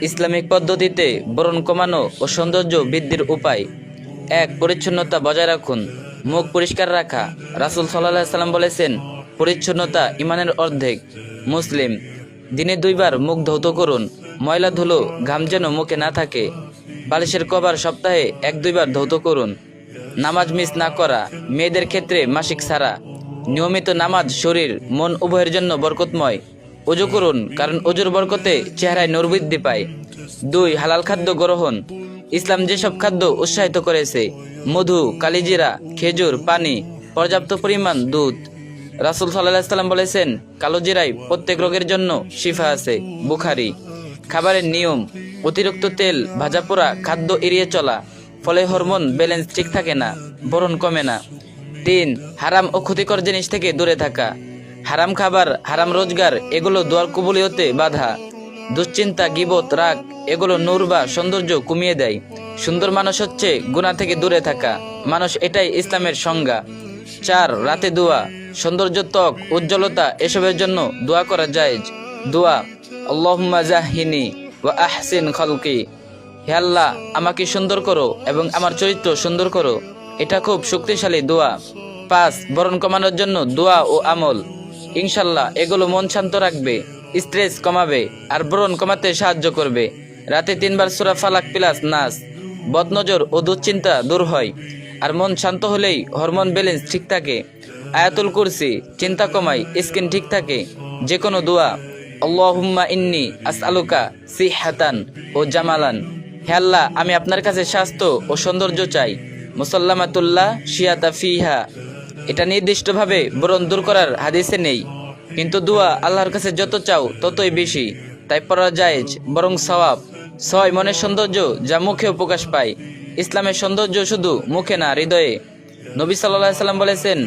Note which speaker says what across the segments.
Speaker 1: Islamic পদ্ধতিতে ব্রণ কমানো ও সৌন্দর্য বৃদ্ধির উপায়। ১. পরিচ্ছন্নতা বজায় রাখুন। মুখ পরিষ্কার রাখা। রাসূল সাল্লাল্লাহু আলাইহি সাল্লাম বলেছেন, পরিচ্ছন্নতা ঈমানের অর্ধেক। মুসলিম। দিনে 2 বার মুখ ধৌত করুন। ময়লা ধুলো ঘাম যেন মুখে না থাকে। বালিশের কভার সপ্তাহে 1-2 বার ধৌত করুন। নামাজ মিস না করা। মেয়েদের ক্ষেত্রে মাসিক ছাড়া। নিয়মিত নামাজ শরীর মন উভয়ের জন্য বরকতময়। ওযু করুন, কারণ ওযুর বরকতে চেহারায় নূর বৃদ্ধি পায়। 2. হালাল খাদ্য গ্রহণ। ইসলাম যেসব খাদ্য উৎসাহিত করেছে: মধু, কালিজিরা, খেজুর, পানি, পর্যাপ্ত পরিমাণ দুধ। রাসূল সাল্লাল্লাহু আলাইহি সাল্লাম বলেছেন, কালো জিরায় প্রত্যেক রোগের জন্য শিফা আছে। বুখারী। খাবারের নিয়ম: অতিরিক্ত তেল, ভাজাপোড়া খাদ্য এড়িয়ে চলা। ফলে হরমোন ব্যালেন্স ঠিক থাকে না, ব্রণ কমে না। 3. হারাম ও ক্ষতিকর জিনিস থেকে দূরে থাকা। হারাম খাবার, হারাম রোজগার এগুলো দোয়ার কবুলিয়তে বাধা। দুশ্চিন্তা, গীবত, রাগ এগুলো নূর বা সৌন্দর্য কমিয়ে দেয়। সুন্দর মানুষ হচ্ছে গুনাহ থেকে দূরে থাকা মানুষ, এটাই ইসলামের সংজ্ঞা। 4. রাতে দোয়া। সৌন্দর্য, ত্বক, উজ্জ্বলতা এসবের জন্য দোয়া করা জায়েজ। দোয়া: আল্লাহুম্মা জাহহিনি ওয়া আহসিন খালকি। হে আল্লাহ, আমাকে সুন্দর করো এবং আমার চরিত্র সুন্দর করো। এটা খুব শক্তিশালী দোয়া। 5. ব্রণ কমানোর জন্য দোয়া ও আমল। ইনশাল্লাহ এগুলো মন শান্ত রাখবে, স্ট্রেস কমাবে আর ব্রণ কমাতে সাহায্য করবে। রাতে 3 বার সূরা ফালাক প্লাস নাস। বদনজর ও দুশ্চিন্তা দূর হয়, আর মন শান্ত হলেই হরমোন ব্যালেন্স ঠিক থাকে। আয়াতুল কুরসি চিন্তা কমায়, স্কিন ঠিক থাকে। যে কোনো দোয়া: আল্লাহুম্মা ইন্নী আসআলুকা সিহহাতান ও জামালান। হে আল্লাহ, আমি আপনার কাছে স্বাস্থ্য ও সৌন্দর্য চাই। মুসাল্লামাতুল্লাহ শিয়াতা ফিহা। এটা নির্দিষ্টভাবে ব্রণ দূর করার হাদিসে নেই, কিন্তু দোয়া আল্লাহর কাছে যত চাও ততই বেশি, তাই পড়া জায়েজ, বরং সওয়াব। 6. মনের সৌন্দর্য, যা মুখেও প্রকাশ পায়। ইসলামের সৌন্দর্য শুধু মুখে না, হৃদয়ে। নবী সাল্লাল্লাহু আলাইহি সাল্লাম বলেছেন,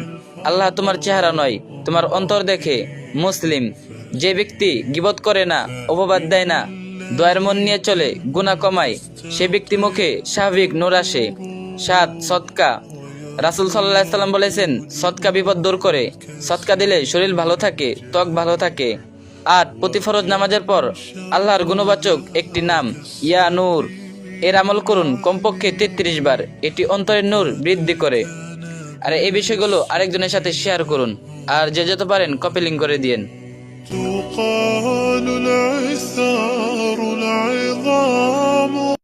Speaker 1: আল্লাহ তোমার চেহারা নয়, তোমার অন্তর দেখে। মুসলিম। যে ব্যক্তি গীবত করে না, অপবাদ দেয় না, দয়ার মন নিয়ে চলে, গুনাহ কমায়, সে ব্যক্তি মুখে স্বাভাবিক নূর আসে। 7. সদকা। রাসূল সাল্লাল্লাহু আলাইহি সাল্লাম বলেছেন, সদকা বিপদ দূর করে। সদকা দিলে শরীর ভালো থাকে, ত্বক ভালো থাকে। 8. প্রতি ফরজ নামাজের পর আল্লাহর গুণবাচক একটি নাম ইয়া নূর এর আমল করুন কমপক্ষে 33 বার। এটি অন্তরের নূর বৃদ্ধি করে। আর এই বিষয়গুলো আরেকজনের সাথে শেয়ার করুন, আর যে যত পারেন কপি লিংক করে দিয়েন।